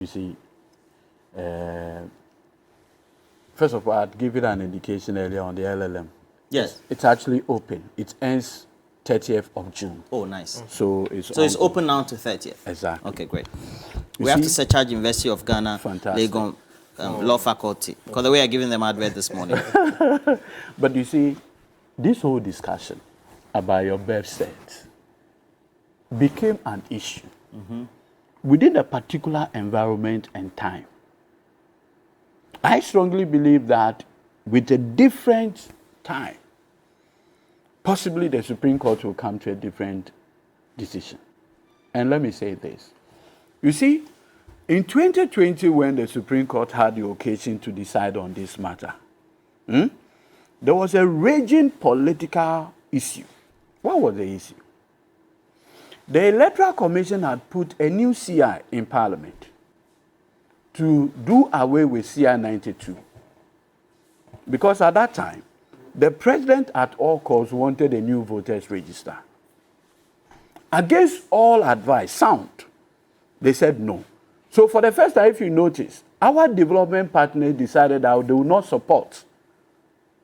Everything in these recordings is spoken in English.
You see, first of all, I'd give it an indication earlier on the LLM. Yes. It's actually open. It ends 30th of June. Oh, nice. So it's open now to 30th. Exactly. Okay, great. You We have see? to search out University of Ghana, Fantastic. Legon Law Faculty. Because the way I'm giving them advert this morning. But you see, this whole discussion about your birth cert became an issue within a particular environment and time. I strongly believe that with a different time, possibly the Supreme Court will come to a different decision. And let me say this. You see, in 2020, when the Supreme Court had the occasion to decide on this matter, there was a raging political issue. What was the issue? The Electoral Commission had put a new CI in Parliament to do away with CI 92. Because at that time, the president at all costs wanted a new voters register. Against all advice, sound, they said no. So for the first time, if you notice, our development partners decided that they will not support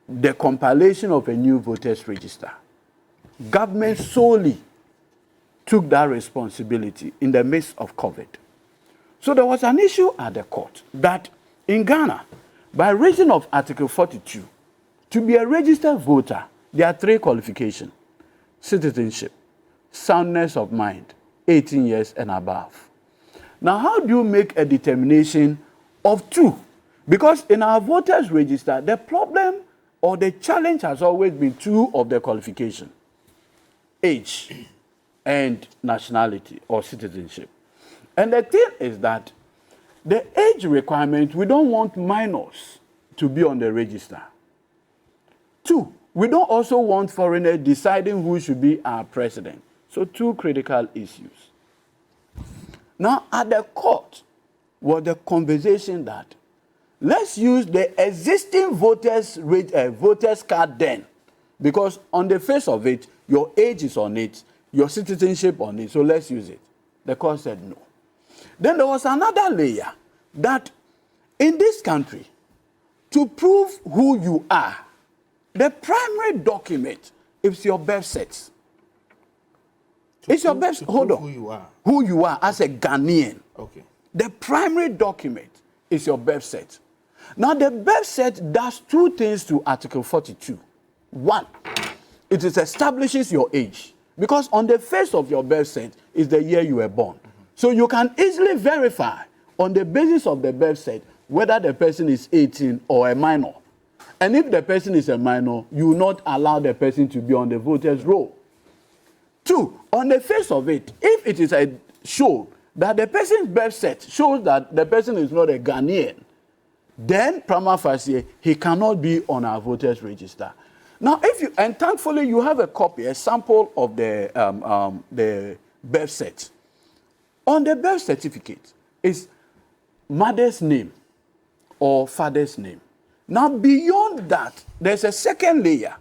the compilation of a new voters register. Government solely took that responsibility in the midst of COVID. So there was an issue at the court that in Ghana, by reason of Article 42, to be a registered voter, there are 3 qualifications: citizenship, soundness of mind, 18 years and above. Now, how do you make a determination of 2? Because in our voters register, the problem or the challenge has always been 2 of the qualifications: age and nationality or citizenship. And the thing is that the age requirement, we don't want minors to be on the register. 2, we don't also want foreigners deciding who should be our president. So 2 critical issues. Now, at the court was the conversation that let's use the existing voters card then, because on the face of it, your age is on it, your citizenship on it, so let's use it. The court said no. Then there was another layer that in this country, to prove who you are, the primary document is your birth cert. It's your birth. Hold on. Who you are as a Ghanaian. Okay. The primary document is your birth cert. Now, the birth cert does 2 things to Article 42. 1, it establishes your age, because on the face of your birth cert is the year you were born. So you can easily verify on the basis of the birth cert whether the person is 18 or a minor. And if the person is a minor, you will not allow the person to be on the voters' roll. 2, on the face of it, if it is shown that the person's birth cert shows that the person is not a Ghanaian, then prima facie, he cannot be on our voters' register. Now, and thankfully you have a copy, a sample of the birth cert. On the birth certificate is mother's name or father's name. Now, beyond that, there's a second layer.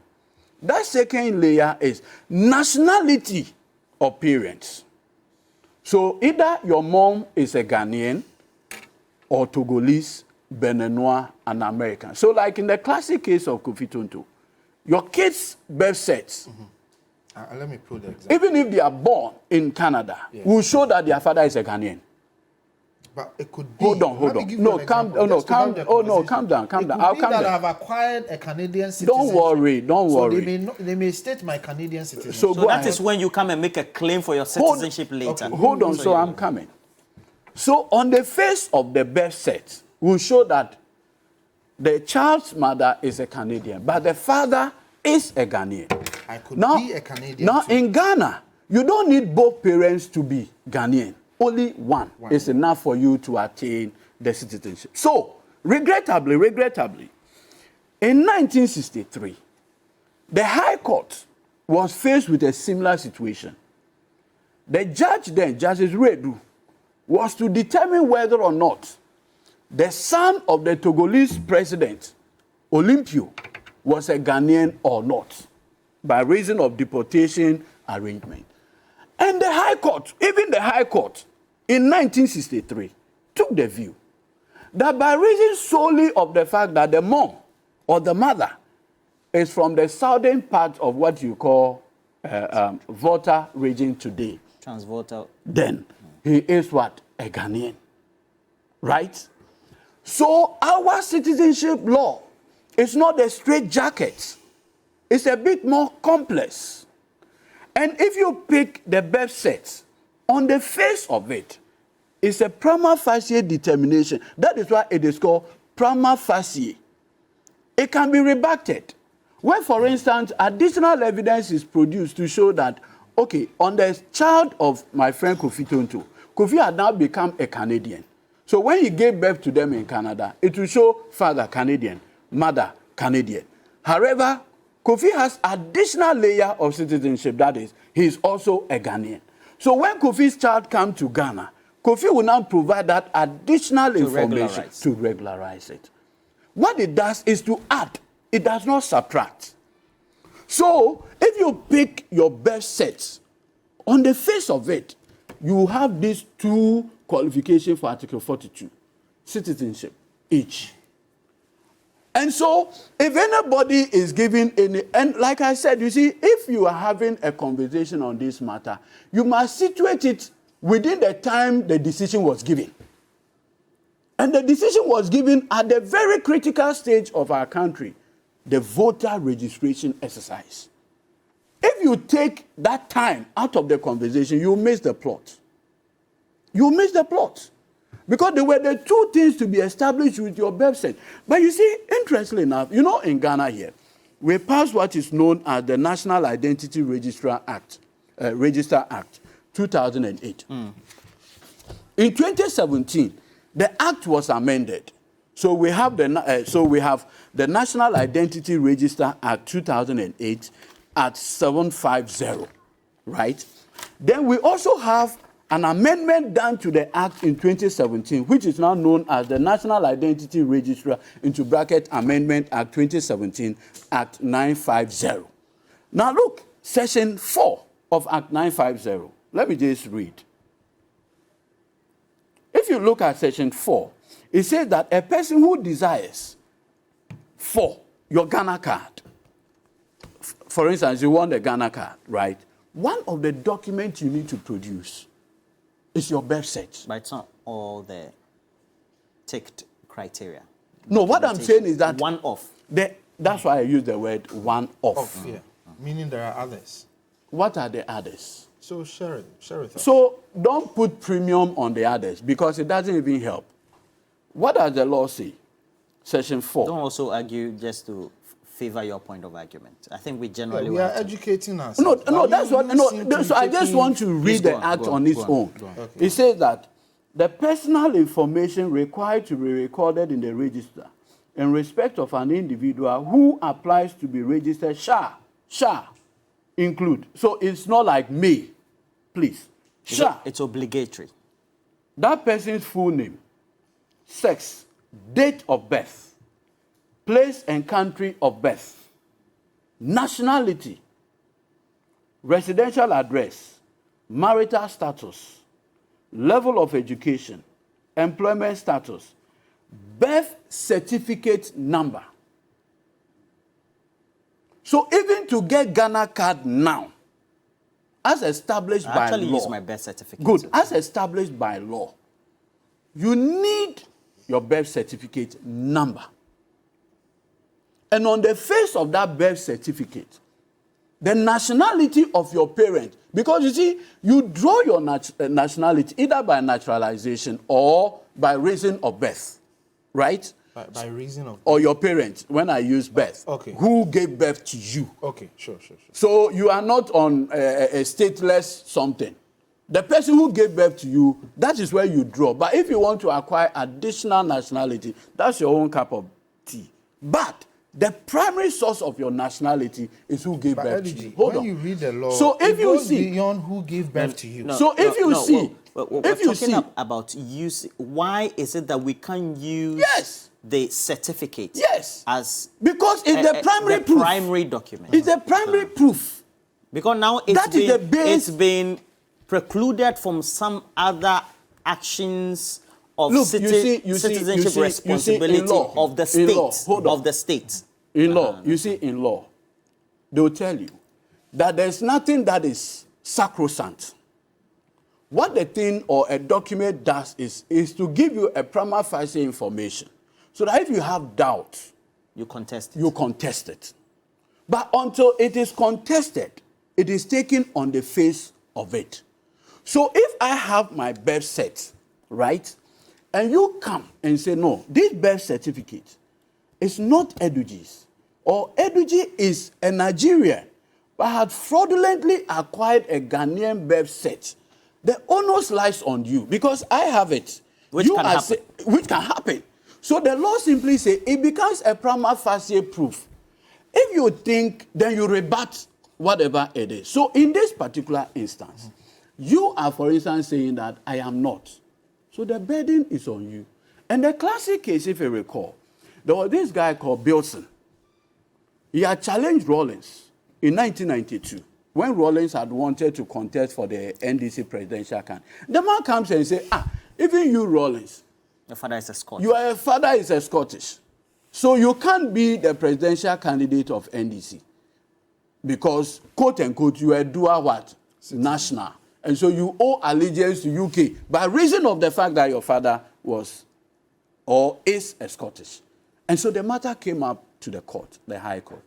That second layer is nationality of parents. So either your mom is a Ghanaian or Togolese, Beninois, and American. So like in the classic case of Kofi Tonto, your kids' birth certs, let me put the example. even if they are born in Canada, will show that their father is a Ghanaian. But it could be. Hold on. No, calm down. Calm down. I'll come that I've acquired a Canadian citizenship. Don't worry. So they may state my Canadian citizenship. So that is when you come and make a claim for your citizenship later. Okay. Hold on, so I'm coming. So on the face of the birth cert will show that the child's mother is a Canadian, but the father is a Ghanaian. I could be a Canadian. Now, too. in Ghana, you don't need both parents to be Ghanaian. Only one is enough for you to attain the citizenship. So, regrettably, in 1963, the High Court was faced with a similar situation. The judge then, Justice Redu, was to determine whether or not the son of the Togolese president, Olympio, was a Ghanaian or not, by reason of deportation arrangement. And the High Court, even the High Court, in 1963, took the view that by reason solely of the fact that the mom or the mother is from the southern part of what you call Volta region today, Transvolta. then he is what? A Ghanaian. Right? So our citizenship law is not a straight jacket. It's a bit more complex. And if you pick the birth set, on the face of it, it's a prima facie determination. That is why it is called prima facie. It can be rebutted. Where, for instance, additional evidence is produced to show that, okay, on the child of my friend Kofi Tonto, Kofi had now become a Canadian. So when he gave birth to them in Canada, it will show father Canadian, mother Canadian. However, Kofi has additional layer of citizenship, that is, he is also a Ghanaian. So when Kofi's child comes to Ghana, Kofi will now provide that additional information to regularize it. What it does is to add. It does not subtract. So if you pick your birth sets, on the face of it, you have these two qualifications for Article 42, citizenship, each. And so, if anybody is giving any, and like I said, you see, if you are having a conversation on this matter, you must situate it within the time the decision was given. And the decision was given at the very critical stage of our country, the voter registration exercise. If you take that time out of the conversation, you miss the plot. You miss the plot. Because there were the two things to be established with your birth cert. But you see, interestingly enough, you know, in Ghana here, we passed what is known as the National Identity Register Act, 2008. In 2017, the act was amended. So we have the National Identity Register Act 2008 at 750, right? Then we also have an amendment done to the act in 2017, which is now known as the National Identity Register into bracket Amendment Act 2017, Act 950. Now look, Section 4 of Act 950. Let me just read. If you look at Section 4, it says that a person who desires for your Ghana card, for instance, you want a Ghana card, right? One of the documents you need to produce is your birth cert. But it's not all the ticked criteria. No, what I'm saying is that one off. That's why I use the word one off. Yeah. Meaning there are others. What are the others? So share it. So don't put premium on the others because it doesn't even help. What does the law say? Section 4. Don't also argue just to favor your point of argument. I think we generally we are educating us. No, that's what. No, so I just want to read the act on its own. Okay. It says that the personal information required to be recorded in the register in respect of an individual who applies to be registered shall include. So it's not like may, please. Shall. It's obligatory. That person's full name, sex, date of birth, place and country of birth, nationality, residential address, marital status, level of education, employment status, birth certificate number. So even to get Ghana card now, as established by law. I actually use my birth certificate. Good. As established by law, you need your birth certificate number. And on the face of that birth certificate, the nationality of your parent, because you see, you draw your nationality either by naturalization or by reason of birth, right? By reason of... Or your parents, when I use birth. Okay. Who gave birth to you. Okay, sure. So you are not on a stateless something. The person who gave birth to you, that is where you draw. But if you want to acquire additional nationality, that's your own cup of tea. But the primary source of your nationality is who gave birth to you. When you read the law, so if it you goes see beyond who gave birth to you. We're talking about use. Why is it that we can't use the certificate as because it's the primary proof. Primary document. It's the primary proof. Because now it's been precluded from some other actions of citizenship responsibility of the state. In law, you see, in law, they will tell you that there's nothing that is sacrosanct. What the thing or a document does is to give you a prima facie information, so that if you have doubt, you contest it. But until it is contested, it is taken on the face of it. So if I have my birth cert, right, and you come and say, no, this birth certificate is not Edudzi's, or Edudzi is a Nigerian, but had fraudulently acquired a Ghanaian birth cert, the onus lies on you, because I have it. Which can happen. So the law simply says it becomes a prima facie proof. If you think, then you rebut whatever it is. So in this particular instance, you are, for instance, saying that I am not. So the burden is on you. And the classic case, if you recall, there was this guy called Bilson. He had challenged Rawlings in 1992 when Rawlings had wanted to contest for the NDC presidential candidate. The man comes and says, even you, Rawlings, your father is a Scottish. Your father is a Scottish. So you can't be the presidential candidate of NDC because, quote unquote, you are dual what? National. And so you owe allegiance to UK by reason of the fact that your father was or is a Scottish. And so the matter came up to the court, the High Court.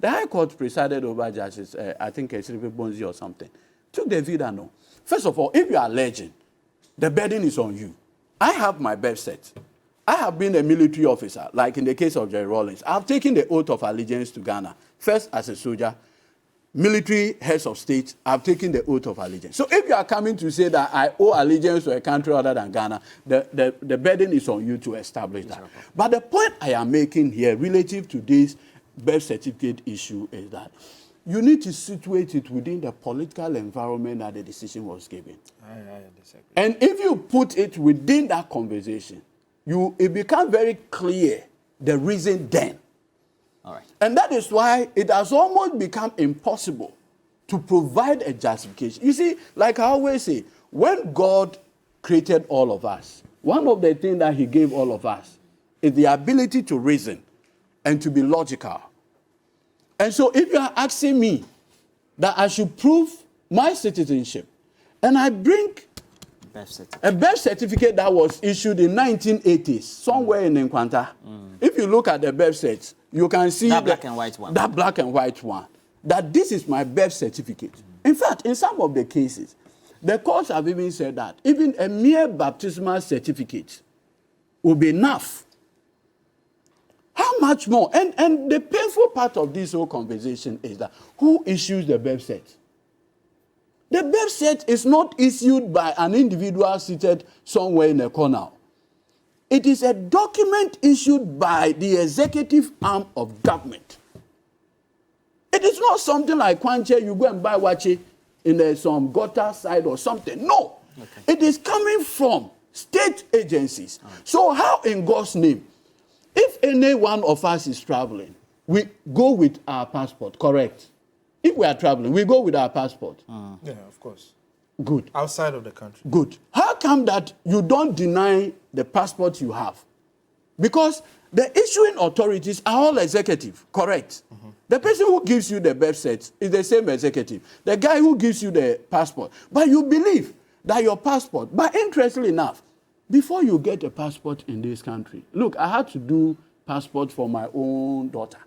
The High Court presided over judges, I think Esripe Bonzi or something, took the view that no. First of all, if you are alleging, the burden is on you. I have my birth cert. I have been a military officer, like in the case of Jerry Rawlings. I have taken the oath of allegiance to Ghana, first as a soldier, military heads of state. I have taken the oath of allegiance. So if you are coming to say that I owe allegiance to a country other than Ghana, the burden is on you to establish that. But the point I am making here relative to this birth certificate issue is that you need to situate it within the political environment that the decision was given. I disagree. And if you put it within that conversation, it becomes very clear the reason then. All right. And that is why it has almost become impossible to provide a justification. You see, like I always say, when God created all of us, one of the things that he gave all of us is the ability to reason and to be logical. And so if you are asking me that I should prove my citizenship, and I bring a birth certificate that was issued in 1980s, somewhere in Nkwanta. If you look at the birth cert, you can see that black and white one. That black and white one. That this is my birth certificate. In fact, in some of the cases, the courts have even said that even a mere baptismal certificate will be enough. How much more? And the painful part of this whole conversation is that who issues the birth cert? The birth cert is not issued by an individual seated somewhere in a corner. It is a document issued by the executive arm of government. It is not something like Kwanche, you go and buy Wache in some gutter side or something. No. Okay. It is coming from state agencies. So how in God's name, if any one of us is traveling, we go with our passport, correct? If we are traveling, we go with our passport. Yeah, of course. Good. Outside of the country. Good. How come that you don't deny the passport you have? Because the issuing authorities are all executive, correct? The person who gives you the birth cert is the same executive. The guy who gives you the passport. But you believe that your passport, but interestingly enough, before you get a passport in this country, look, I had to do passport for my own daughter.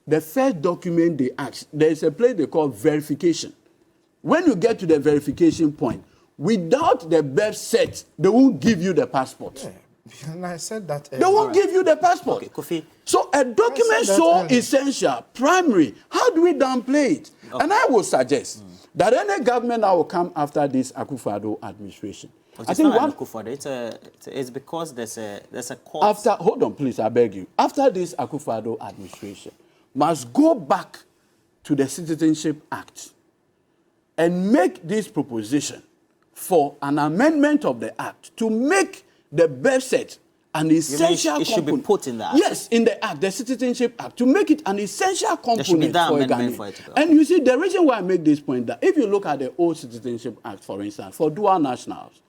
The first document they ask, there's a place they call verification. When you get to the verification point, without the birth cert, they won't give you the passport. Yeah. And I said that they won't give you the passport. Okay, Kofi. So a document so essential, primary, how do we downplay it? Okay. And I would suggest that any government that will come after this Akufo-Addo administration, I think it's because there's a court. Hold on, please, I beg you. After this Akufo-Addo administration, must go back to the Citizenship Act and make this proposition for an amendment of the Act to make the birth cert an essential component. It should be put in the Act. Yes, in the Act, the Citizenship Act, to make it an essential component for a Ghanaian. And you see, the reason why I make this point, that if you look at the old Citizenship Act, for instance, for dual nationals,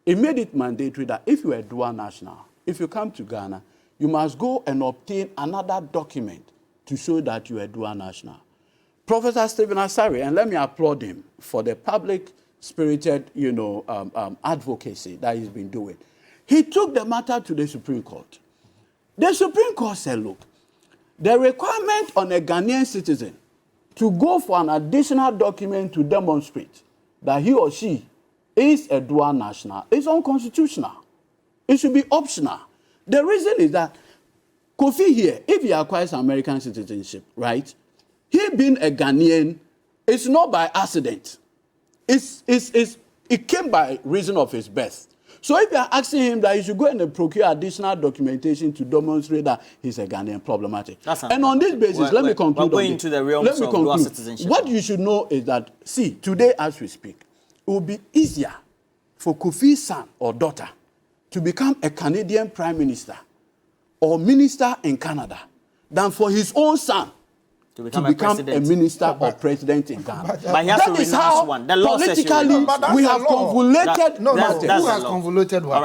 it made it mandatory that if you are a dual national, if you come to Ghana, you must go and obtain another document to show that you are a dual national. Professor Stephen Asari, and let me applaud him for the public-spirited, advocacy that he's been doing. He took the matter to the Supreme Court. The Supreme Court said, look, the requirement on a Ghanaian citizen to go for an additional document to demonstrate that he or she is a dual national is unconstitutional. It should be optional. The reason is that Kofi here, if he acquires American citizenship, right, he being a Ghanaian, it's not by accident. It came by reason of his birth. So if you are asking him that he should go and procure additional documentation to demonstrate that he's a Ghanaian, problematic. And on this basis, let me conclude. We're going into the realms of dual citizenship. What you should know is that, see, today as we speak, it will be easier for Kofi's son or daughter to become a Canadian Prime Minister or minister in Canada than for his own son to become a minister or president in Ghana. But he has to renounce one. The law says politically we have convoluted. Who has convoluted what?